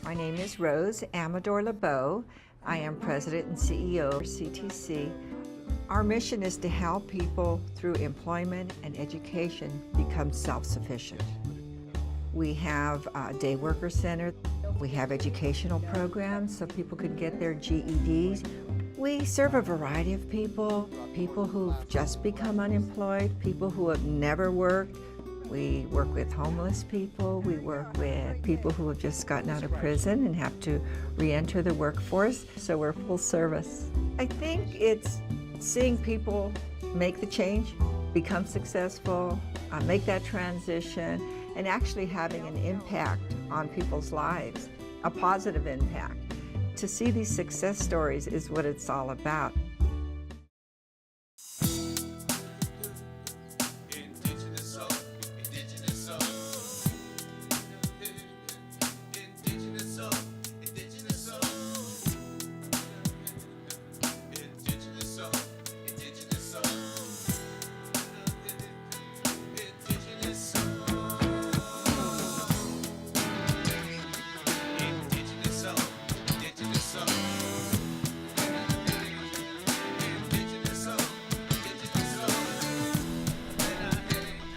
My name is Rose Amador-Lebeau. I am President and CEO of CTC. Our mission is to help people through employment and education become self-sufficient. We have a day worker center. We have educational programs so people can get their GEDs. We serve a variety of people, people who've just become unemployed, people who have never worked. We work with homeless people. We work with people who have just gotten out of prison and have to re-enter the workforce. So we're full service. I think it's seeing people make the change, become successful, make that transition, and actually having an impact on people's lives, a positive impact. To see these success stories is what it's all about.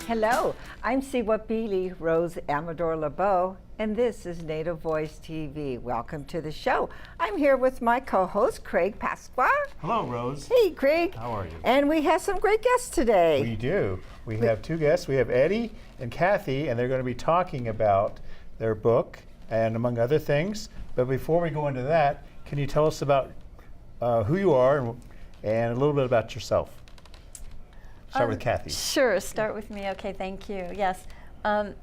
Hello, I'm Siwapili Rose Amador-Lebeau, and this is Native Voice TV. Welcome to the show. I'm here with my co-host, Craig Pasqua. Hello, Rose. Hey, Craig. How are you? And we have some great guests today. We do. We have two guests. We have Eddie and Kathy, and they're going to be talking about their book and among other things. But before we go into that, can you tell us about who you are and a little bit about yourself? Start with Kathy. Sure, start with me. Okay, thank you. Yes. I'm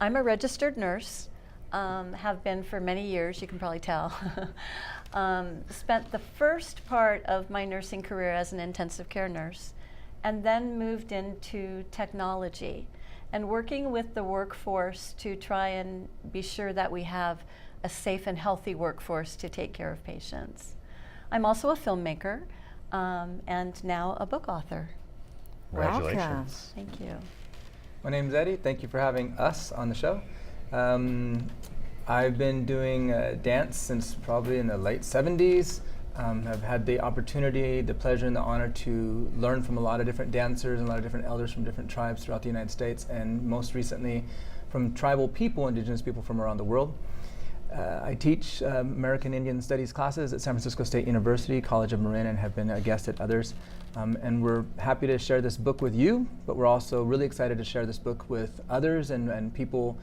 a registered nurse, have been for many years, you can probably tell. Spent the first part of my nursing career as an intensive care nurse, and then moved into technology and working with the workforce to try and be sure that we have a safe and healthy workforce to take care of patients. I'm also a filmmaker and now a book author. Congratulations. Thank you. My name's Eddie. Thank you for having us on the show. I've been doing dance since probably in the late 70s. I've had the opportunity, the pleasure, and the honor to learn from a lot of different dancers and a lot of different elders from different tribes throughout the United States, and most recently from tribal people, indigenous people from around the world. I teach American Indian Studies classes at San Francisco State University, College of Marin, and have been a guest at others. And we're happy to share this book with you, but we're also really excited to share this book with others and people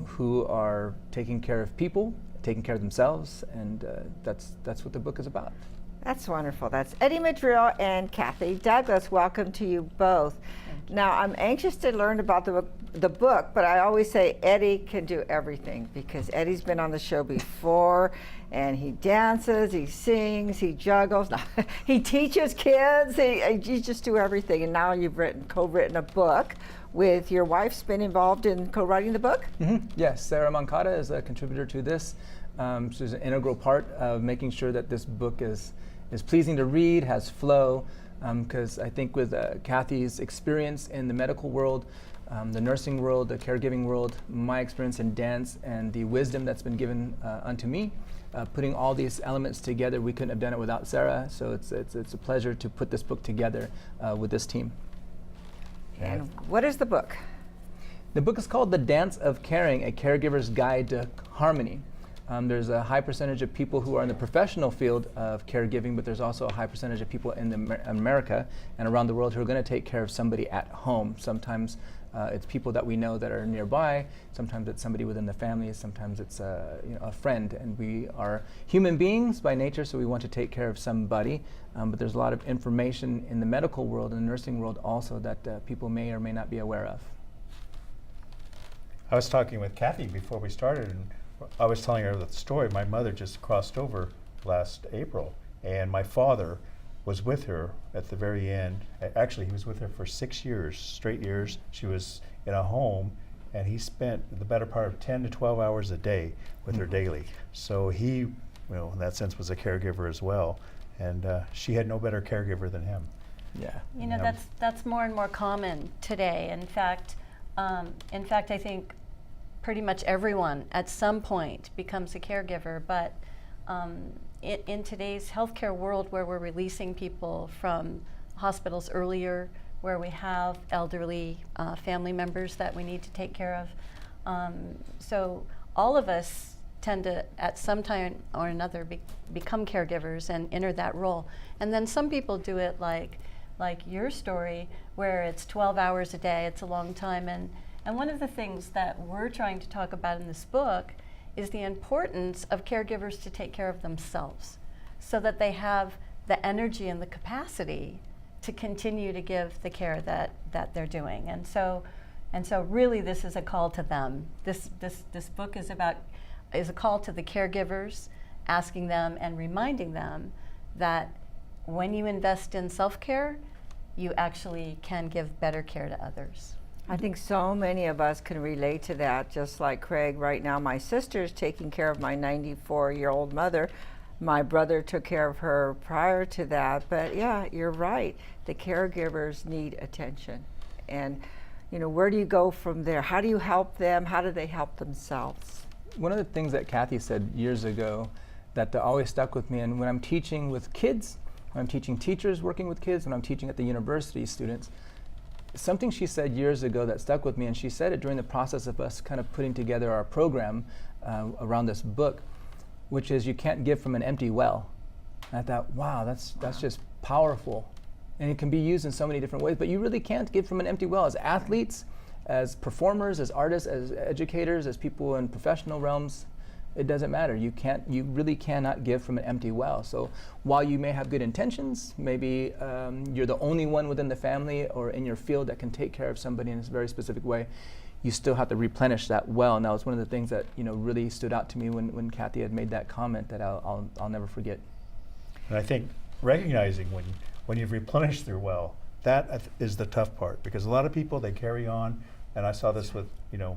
who are taking care of people, taking care of themselves, and that's what the book is about. That's wonderful. That's Eddie Madril and Kathy Douglas. Welcome to you both. Now, I'm anxious to learn about the book, but I always say Eddie can do everything because Eddie's been on the show before, and he dances, he sings, he juggles, he teaches kids, he just do everything. And now you've co-written a book with your wife's been involved in co-writing the book? Mm-hmm. Yes, Sarah Moncada is a contributor to this. She's an integral part of making sure that this book is pleasing to read, has flow, because I think with Kathy's experience in the medical world, the nursing world, the caregiving world, my experience in dance, and the wisdom that's been given unto me, putting all these elements together, we couldn't have done it without Sarah. So it's a pleasure to put this book together with this team. And what is the book? The book is called The Dance of Caring, A Caregiver's Guide to Harmony. There's a high percentage of people who are in the professional field of caregiving, but there's also a high percentage of people in America and around the world who are going to take care of somebody at home. Sometimes it's people that we know that are nearby, sometimes it's somebody within the family, sometimes it's a friend, and we are human beings by nature, so we want to take care of somebody, but there's a lot of information in the medical world and the nursing world also that people may or may not be aware of. I was talking with Kathy before we started, and I was telling her the story. My mother just crossed over last April, and my father was with her at the very end. Actually, he was with her for 6 years, straight years. She was in a home, and he spent the better part of 10 to 12 hours a day with her daily. So he, in that sense, was a caregiver as well, and she had no better caregiver than him. Yeah. You know, that's more and more common today. In fact, I think pretty much everyone at some point becomes a caregiver, but in today's healthcare world where we're releasing people from hospitals earlier, where we have elderly family members that we need to take care of, so all of us tend to, at some time or another, become caregivers and enter that role. And then some people do it like your story, where it's 12 hours a day, it's a long time. And one of the things that we're trying to talk about in this book is the importance of caregivers to take care of themselves so that they have the energy and the capacity to continue to give the care that they're doing. And so really this is a call to them. This book is a call to the caregivers, asking them and reminding them that when you invest in self-care, you actually can give better care to others. I think so many of us can relate to that, just like Craig. Right now, my sister's taking care of my 94-year-old mother. My brother took care of her prior to that. But yeah, you're right. The caregivers need attention. And, you know, where do you go from there? How do you help them? How do they help themselves? One of the things that Kathy said years ago that always stuck with me, and when I'm teaching with kids, when I'm teaching teachers working with kids, when I'm teaching at the university students, something she said years ago that stuck with me, and she said it during the process of us kind of putting together our program around this book, which is you can't give from an empty well. And I thought, wow, that's just powerful. And it can be used in so many different ways, but you really can't give from an empty well. As athletes, as performers, as artists, as educators, as people in professional realms, it doesn't matter. You really cannot give from an empty well. So while you may have good intentions, maybe you're the only one within the family or in your field that can take care of somebody in a very specific way, you still have to replenish that well. And that was one of the things that really stood out to me when Kathy had made that comment that I'll never forget. And I think recognizing when you've replenished your well, that is the tough part, because a lot of people, they carry on. And I saw this with,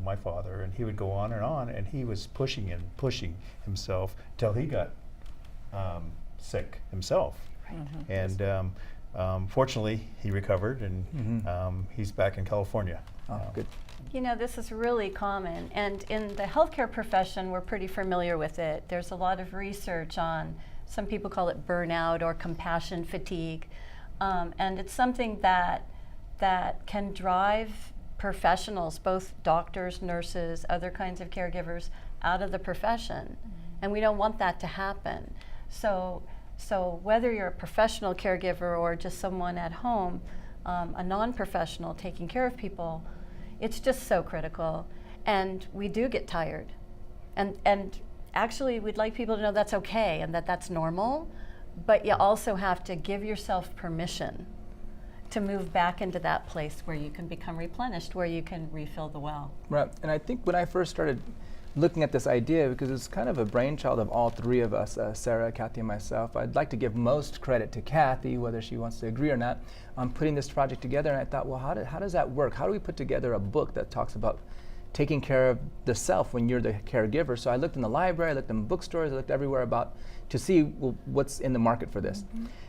my father, and he would go on, and he was pushing himself till he got sick himself. Right. And fortunately, he recovered, and he's back in California. Oh, good. This is really common, and in the healthcare profession, we're pretty familiar with it. There's a lot of research on, some people call it burnout or compassion fatigue, and it's something that can drive professionals, both doctors, nurses, other kinds of caregivers, out of the profession. And we don't want that to happen. So whether you're a professional caregiver or just someone at home, a non-professional taking care of people, it's just so critical. And we do get tired. And actually, we'd like people to know that's okay and that's normal, but you also have to give yourself permission to move back into that place where you can become replenished, where you can refill the well. Right, and I think when I first started looking at this idea, because it's kind of a brainchild of all three of us, Sarah, Kathy, and myself, I'd like to give most credit to Kathy, whether she wants to agree or not, on putting this project together. And I thought, well, how does that work? How do we put together a book that talks about taking care of the self when you're the caregiver? So I looked in the library, I looked in bookstores, I looked everywhere to see what's in the market for this.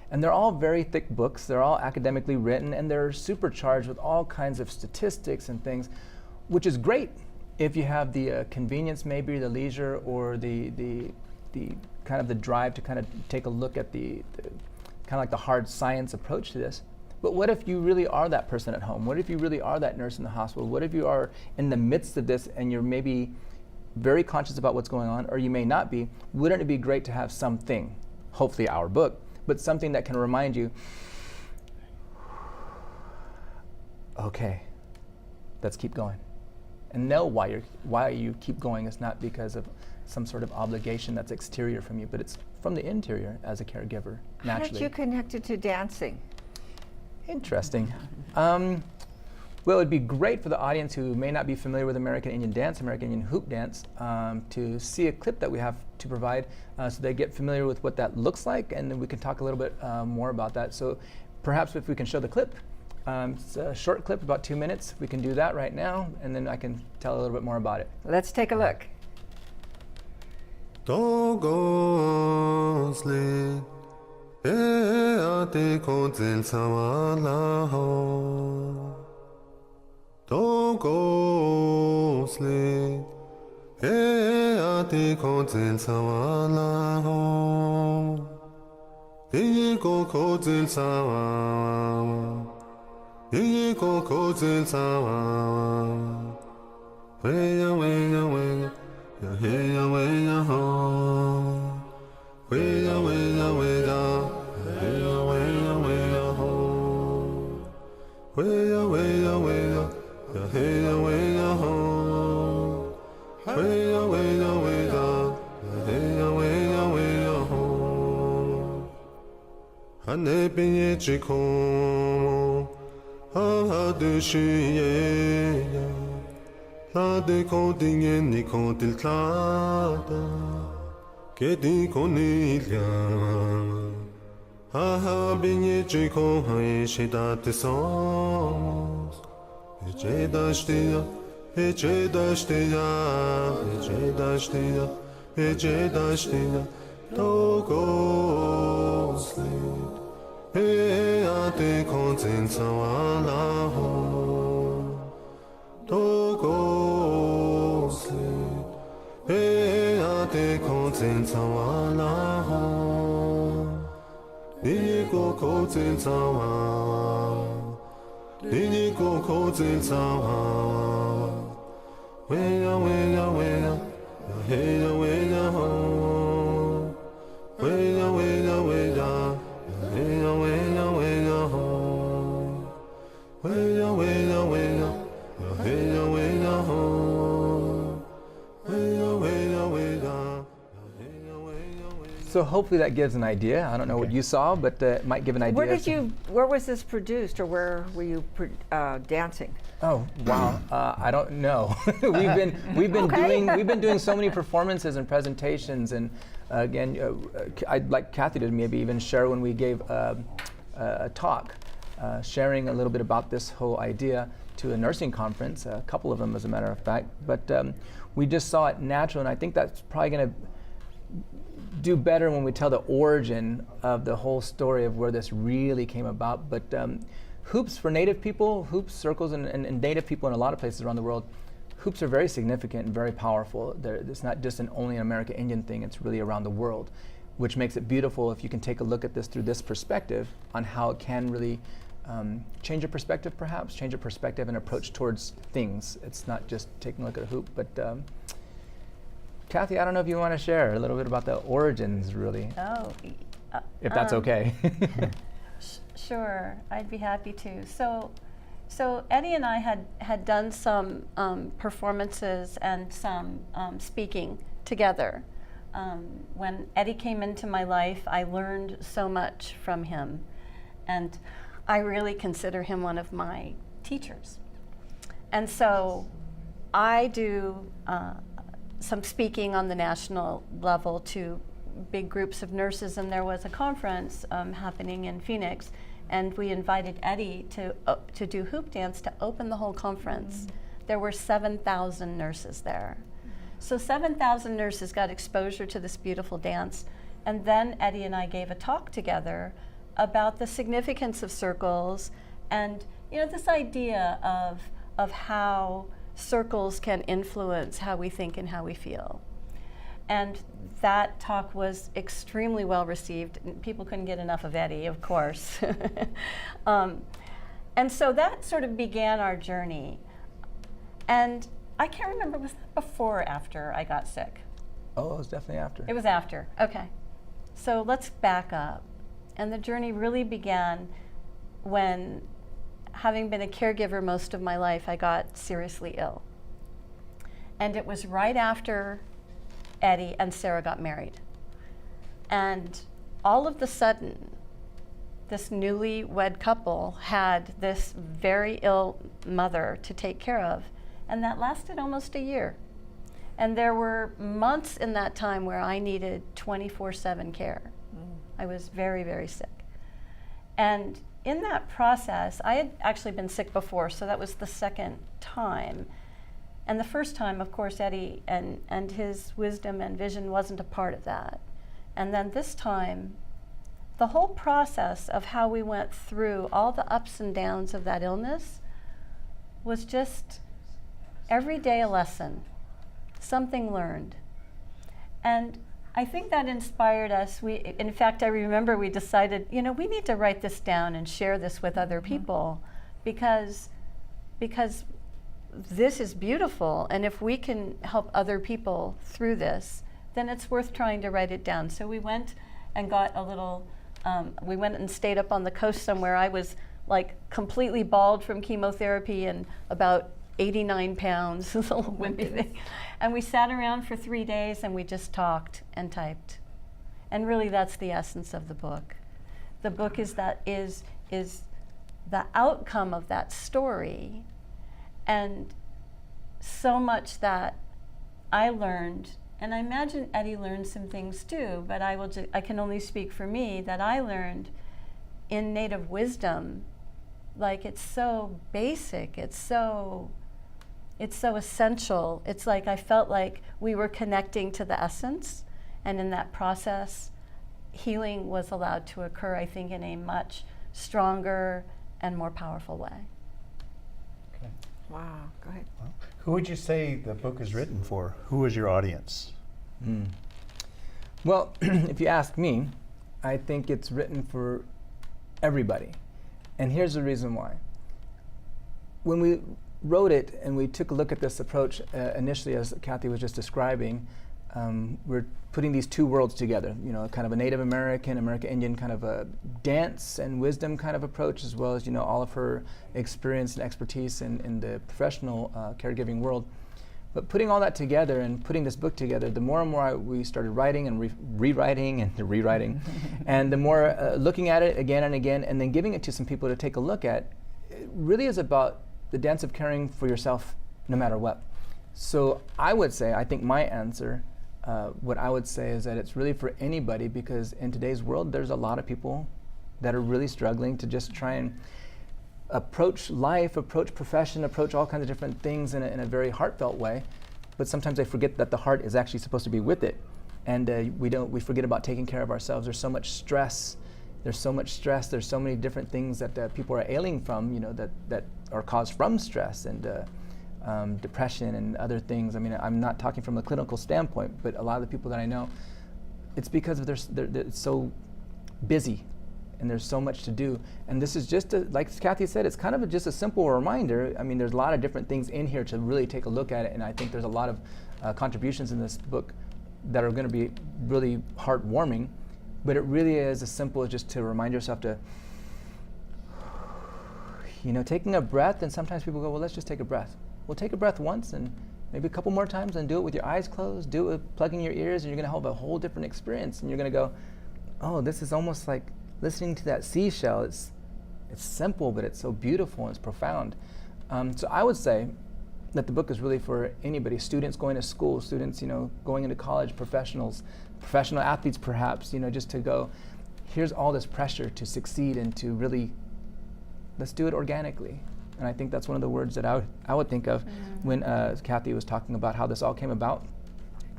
And they're all very thick books, they're all academically written, and they're supercharged with all kinds of statistics and things, which is great if you have the convenience, maybe the leisure, or the kind of the drive to kind of take a look at the kind of like the hard science approach to this. But what if you really are that person at home? What if you really are that nurse in the hospital? What if you are in the midst of this and you're maybe very conscious about what's going on, or you may not be? Wouldn't it be great to have something, hopefully our book, but something that can remind you, okay, let's keep going. And know why you keep going is not because of some sort of obligation that's exterior from you, but it's from the interior as a caregiver, naturally. How did you connect it to dancing? Interesting. Well, it'd be great for the audience who may not be familiar with American Indian dance, American Indian hoop dance, to see a clip that we have to provide so they get familiar with what that looks like, and then we can talk a little bit more about that. So perhaps if we can show the clip. It's a short clip, about 2 minutes. We can do that right now, and then I can tell a little bit more about it. Let's take a look. Hey, ati kozel sawala ho. Go kozel sawa. Go kozel sawa. Weya, weya, weya. Ya heya, weya ho. Weya, weya, weya. Heya, weya, weya ho. Weya, weya, weya. Ya heya, weya ho. Weya, weya, weya. Ya heya, weya, weya ho. Hane binye chikomo. Ha de shiye ya. La de kodinge ni kodil tlada. Kedi konilya. Ha binye chiko hai shidate somos. Ece daştıya, ece daştıya, ece daştıya, ece daştıya. Togo slit. Hey, ate konzin sawala ho. Togo slit. Hey, ate konzin sawala ho. Nigo konzin sawala. Nigo konzin sawala. Weya, weya, weya. Heya, weya ho. Weya, weya, weya. Weya, weya, weya ho. Weya, weya, weya. Weya, weya ho. Weya, weya, weya. Weya, weya, weya. So hopefully that gives an idea. I don't know what you saw, but it might give an idea. Where was this produced, or where were you dancing? Oh wow! I don't know. we've been doing so many performances and presentations, and again, I'd like Kathy to maybe even share when we gave a talk, sharing a little bit about this whole idea to a nursing conference, a couple of them as a matter of fact. But we just saw it natural, and I think that's probably going to do better when we tell the origin of the whole story of where this really came about. But hoops for Native people, hoops, circles, and Native people in a lot of places around the world, hoops are very significant and very powerful. It's not just only an American Indian thing, it's really around the world, which makes it beautiful if you can take a look at this through this perspective on how it can really change your perspective, perhaps, change your perspective and approach towards things. It's not just taking a look at a hoop, but Kathy, I don't know if you want to share a little bit about the origins, really. Oh, if that's okay. Sure, I'd be happy to. So Eddie and I had done some performances and some speaking together. When Eddie came into my life, I learned so much from him, and I really consider him one of my teachers. And so I do some speaking on the national level to big groups of nurses, and there was a conference happening in Phoenix, and we invited Eddie to do hoop dance to open the whole conference. Mm-hmm. There were 7,000 nurses there. So 7,000 nurses got exposure to this beautiful dance, and then Eddie and I gave a talk together about the significance of circles, and this idea of how circles can influence how we think and how we feel. And that talk was extremely well received. People couldn't get enough of Eddie, of course. And so that sort of began our journey. And I can't remember, was that before or after I got sick? Oh, it was definitely after. It was after, okay. So let's back up. And the journey really began when, having been a caregiver most of my life, I got seriously ill. And it was right after Eddie and Sarah got married. And all of a sudden, this newlywed couple had this very ill mother to take care of, and that lasted almost a year. And there were months in that time where I needed 24/7 care. I was very, very sick. And in that process, I had actually been sick before, so that was the second time. And the first time, of course, Eddie and his wisdom and vision wasn't a part of that. And then this time, the whole process of how we went through all the ups and downs of that illness was just every day a lesson. something learned. And I think that inspired us. In fact, I remember we decided, we need to write this down and share this with other people because this is beautiful. And if we can help other people through this, then it's worth trying to write it down. So we went and got a little, we went and stayed up on the coast somewhere. I was like completely bald from chemotherapy and about 89 pounds, this little wimpy thing. And we sat around for 3 days and we just talked and typed. And really that's the essence of the book. The book is the outcome of that story, and so much that I learned, and I imagine Eddie learned some things too, but I can only speak for me, that I learned in native wisdom. Like, it's so basic, it's so essential. It's like I felt like we were connecting to the essence, and in that process, healing was allowed to occur, I think, in a much stronger and more powerful way. Okay. Wow, go ahead. Well, who would you say the book is written for? Who is your audience? Well, if you ask me, I think it's written for everybody. And here's the reason why. When we wrote it and we took a look at this approach initially, as Kathy was just describing, we're putting these two worlds together, kind of a Native American, American Indian kind of a dance and wisdom kind of approach, as well as, all of her experience and expertise in the professional caregiving world. But putting all that together and putting this book together, the more and more we started writing and rewriting and rewriting, and the more looking at it again and again, and then giving it to some people to take a look at, it really is about the dance of caring for yourself no matter what. So I would say, I think my answer, what I would say is that it's really for anybody, because in today's world, there's a lot of people that are really struggling to just try and approach life, approach profession, approach all kinds of different things in a very heartfelt way, but sometimes they forget that the heart is actually supposed to be with it, and we forget about taking care of ourselves. There's so much stress. There's so many different things that people are ailing from, that are caused from stress and depression and other things. I mean, I'm not talking from a clinical standpoint, but a lot of the people that I know, it's because of they're so busy and there's so much to do. And this is just, like Kathy said, it's kind of just a simple reminder. I mean, there's a lot of different things in here to really take a look at it, and I think there's a lot of contributions in this book that are going to be really heartwarming. But it really is as simple as just to remind yourself to, taking a breath. And sometimes people go, well, let's just take a breath. Well, take a breath once and maybe a couple more times, and do it with your eyes closed, do it with plugging your ears, and you're going to have a whole different experience. And you're going to go, oh, this is almost like listening to that seashell. It's simple, but it's so beautiful and it's profound. So I would say that the book is really for anybody, students going to school, students, going into college, professionals, professional athletes perhaps, just to go, here's all this pressure to succeed and to really, let's do it organically. And I think that's one of the words that I would think of when Kathy was talking about how this all came about.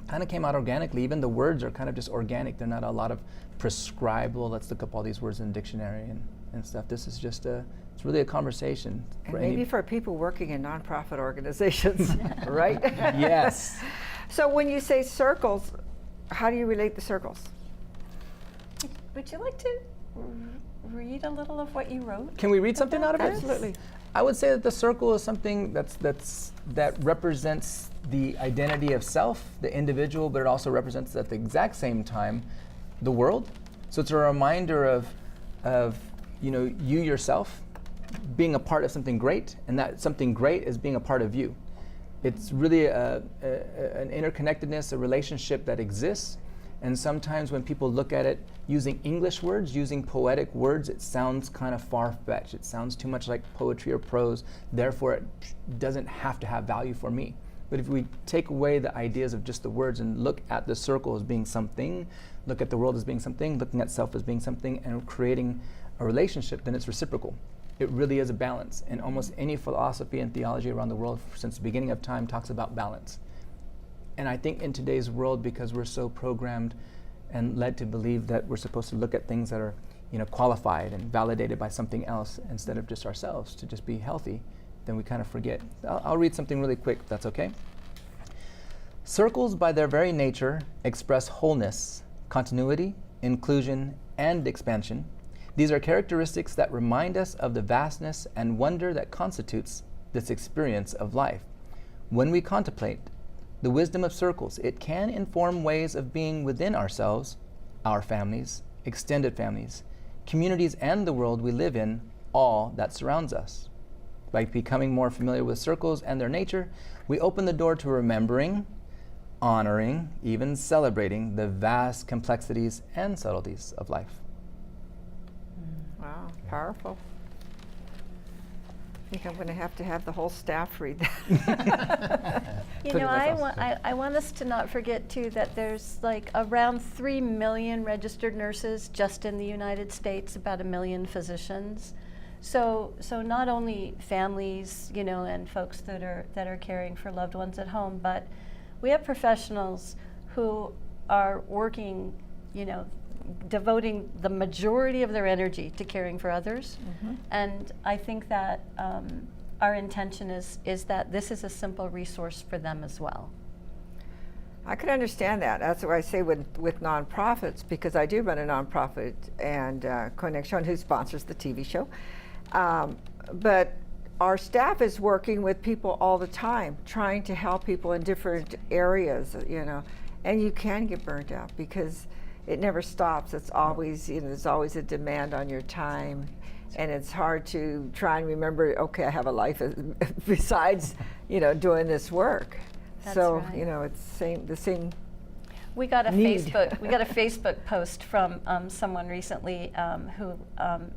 Kind of came out organically. Even the words are kind of just organic. They're not a lot of prescribed, well, let's look up all these words in the dictionary and stuff. This is just it's really a conversation. And maybe for people working in nonprofit organizations, right? Yes. So when you say circles, how do you relate the circles? Would you like to read a little of what you wrote? Can we read something out of it? Absolutely. I would say that the circle is something that represents the identity of self, the individual, but it also represents at the exact same time the world. So it's a reminder of you yourself being a part of something great, and that something great is being a part of you. It's really an interconnectedness, a relationship that exists. And sometimes when people look at it using English words, using poetic words, it sounds kind of far-fetched. It sounds too much like poetry or prose. Therefore, it doesn't have to have value for me. But if we take away the ideas of just the words and look at the circle as being something, look at the world as being something, looking at self as being something, and creating a relationship, then it's reciprocal. It really is a balance. And almost any philosophy and theology around the world since the beginning of time talks about balance. And I think in today's world, because we're so programmed and led to believe that we're supposed to look at things that are, qualified and validated by something else instead of just ourselves to just be healthy, then we kind of forget. I'll read something really quick, if that's okay. Circles, by their very nature, express wholeness, continuity, inclusion, and expansion. These are characteristics that remind us of the vastness and wonder that constitutes this experience of life. When we contemplate the wisdom of circles, it can inform ways of being within ourselves, our families, extended families, communities, and the world we live in, all that surrounds us. By becoming more familiar with circles and their nature, we open the door to remembering, honoring, even celebrating the vast complexities and subtleties of life. Wow, powerful. I think I'm going to have the whole staff read that. You know, I want us to not forget too that there's like around 3 million registered nurses just in the United States, about 1 million physicians. So not only families, you know, and folks that are caring for loved ones at home, but we have professionals who are working, you know, devoting the majority of their energy to caring for others. Mm-hmm. And I think that our intention is that this is a simple resource for them as well. I can understand that. That's what I say with nonprofits, because I do run a nonprofit, and Connection, who sponsors the TV show. But our staff is working with people all the time, trying to help people in different areas, you know, and you can get burnt out because it never stops. It's always, you know, there's always a demand on your time, and it's hard to try and remember, okay, I have a life besides, you know, doing this work. That's so, right. you know, it's the same. We got a Need. Facebook post from someone recently who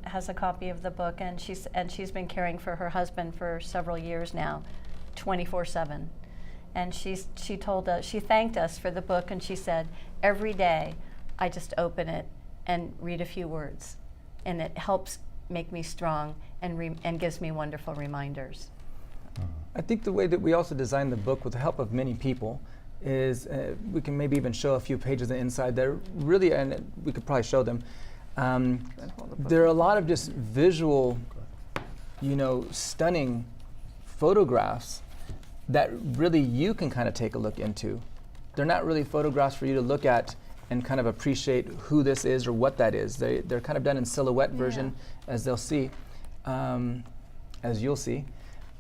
has a copy of the book, and she's been caring for her husband for several years now, 24/7. And she thanked us for the book, and she said, every day I just open it and read a few words, and it helps make me strong and gives me wonderful reminders. I think the way that we also designed the book with the help of many people is we can maybe even show a few pages inside there. Really, and we could probably show them. There are a lot of just visual, you know, stunning photographs that really you can kind of take a look into. They're not really photographs for you to look at and kind of appreciate who this is or what that is. They're kind of done in silhouette version, as they'll see, as you'll see.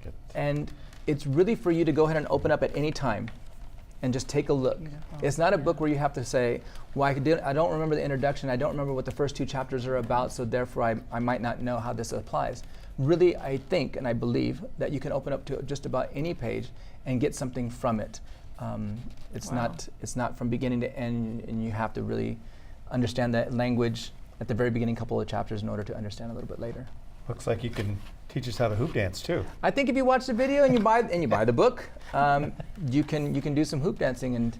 Good. And it's really for you to go ahead and open up at any time and just take a look. Beautiful. It's not a book where you have to say, well, I don't remember the introduction, I don't remember what the first 2 chapters are about, so therefore I might not know how this applies. Really, I think and I believe that you can open up to just about any page and get something from it. It's not from beginning to end, and you have to really understand that language at the very beginning couple of chapters in order to understand a little bit later. Looks like you can teach us how to hoop dance too. I think if you watch the video and you buy the book, you can do some hoop dancing, and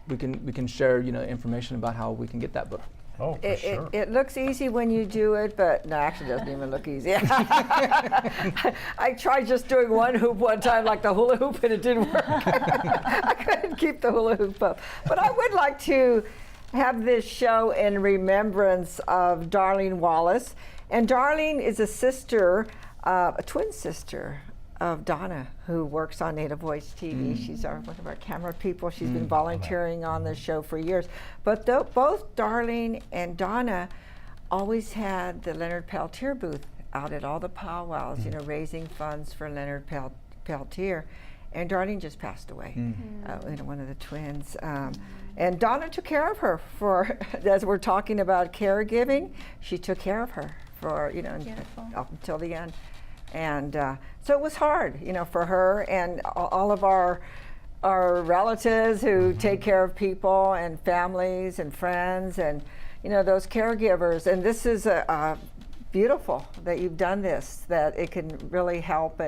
we can share, you know, information about how we can get that book. Oh, for sure. It looks easy when you do it, but no, actually it doesn't even look easy. I tried just doing one hoop one time, like the hula hoop, and it didn't work. I couldn't keep the hula hoop up. But I would like to have this show in remembrance of Darlene Wallace. And Darlene is a sister, a twin sister of Donna, who works on Native Voice TV. She's one of our camera people. She's been volunteering on the show for years. But both Darlene and Donna always had the Leonard Peltier booth out at all the powwows, you know, raising funds for Leonard Peltier. And Darlene just passed away, you know, one of the twins. And Donna took care of her as we're talking about caregiving, she took care of her for, you know, up until the end. And so it was hard, you know, for her and all of our relatives who take care of people and families and friends and, you know, those caregivers. And this is beautiful that you've done this, that it can really help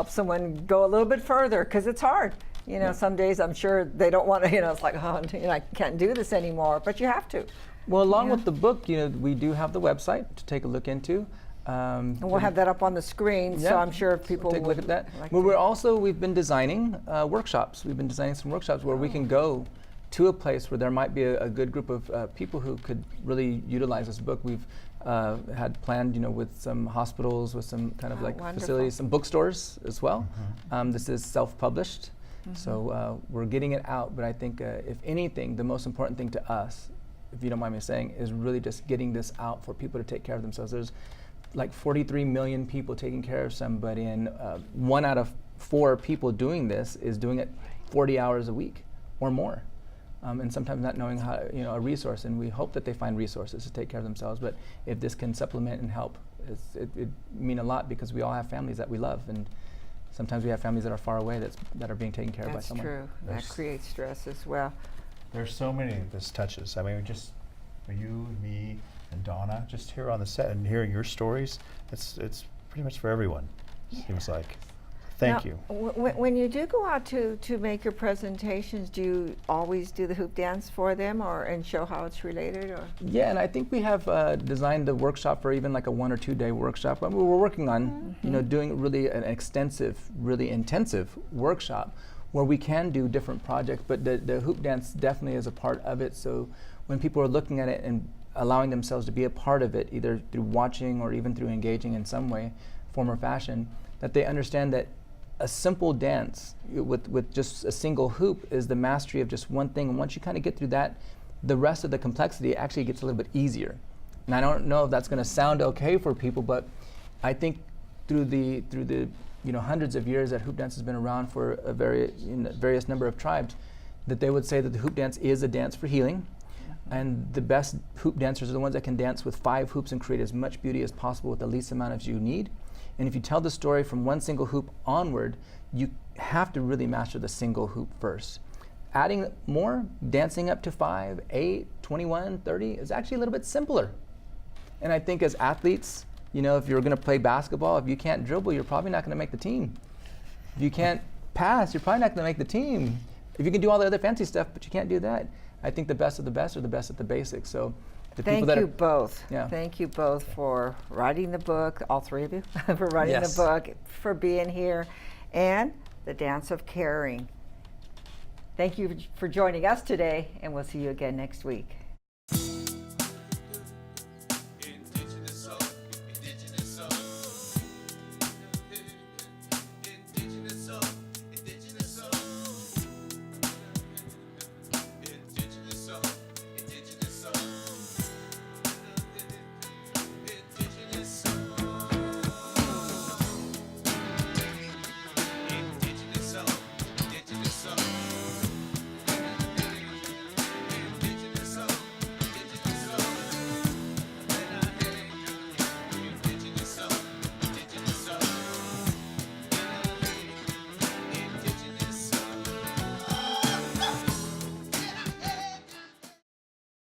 someone go a little bit further, because it's hard. You know, some days I'm sure they don't want to, you know, it's like, oh, you know, I can't do this anymore, but you have to. Well, along with the book, you know, we do have the website to take a look into. And we'll have that up on the screen, so I'm sure people take a look would at that. like But we've been designing workshops. We've been designing some workshops where we can go to a place where there might be a good group of people who could really utilize this book. We've had planned, you know, with some hospitals, with some kind of like wonderful. facilities, some bookstores as well. This is self-published. So we're getting it out, but I think if anything, the most important thing to us, if you don't mind me saying, is really just getting this out for people to take care of themselves. There's like 43 million people taking care of somebody, and 1 out of 4 people doing this is doing it 40 hours a week or more. And sometimes not knowing how, a resource, and we hope that they find resources to take care of themselves. But if this can supplement and help, it mean a lot, because we all have families that we love, and sometimes we have families that are far away that are being taken care of by someone. That's true. That creates stress as well. There's so many this touches. I mean, just for you, me, and Donna, just here on the set and hearing your stories, it's pretty much for everyone, seems like. Thank you. When you do go out to make your presentations, do you always do the hoop dance for them and show how it's related? Or? Yeah, and I think we have designed the workshop for even like a 1 or 2 day workshop. I mean, we're working on doing really an extensive, really intensive workshop where we can do different projects, but the hoop dance definitely is a part of it. So when people are looking at it and allowing themselves to be a part of it, either through watching or even through engaging in some way, form or fashion, that they understand that a simple dance with just a single hoop is the mastery of just one thing. And once you kind of get through that, the rest of the complexity actually gets a little bit easier. And I don't know if that's going to sound okay for people, but I think through the hundreds of years that hoop dance has been around for a various number of tribes, that they would say that the hoop dance is a dance for healing. And the best hoop dancers are the ones that can dance with 5 hoops and create as much beauty as possible with the least amount of you need. And if you tell the story from one single hoop onward, you have to really master the single hoop first. Adding more, dancing up to 5, 8, 21, 30 is actually a little bit simpler. And I think as athletes, if you're going to play basketball, if you can't dribble, you're probably not going to make the team. If you can't pass, you're probably not going to make the team. If you can do all the other fancy stuff, but you can't do that, I think the best of the best are the best at the basics. So Thank you both. Yeah. Thank you both for writing the book, all 3 of you, for writing the book, for being here, and the Dance of Caring. Thank you for joining us today, and we'll see you again next week.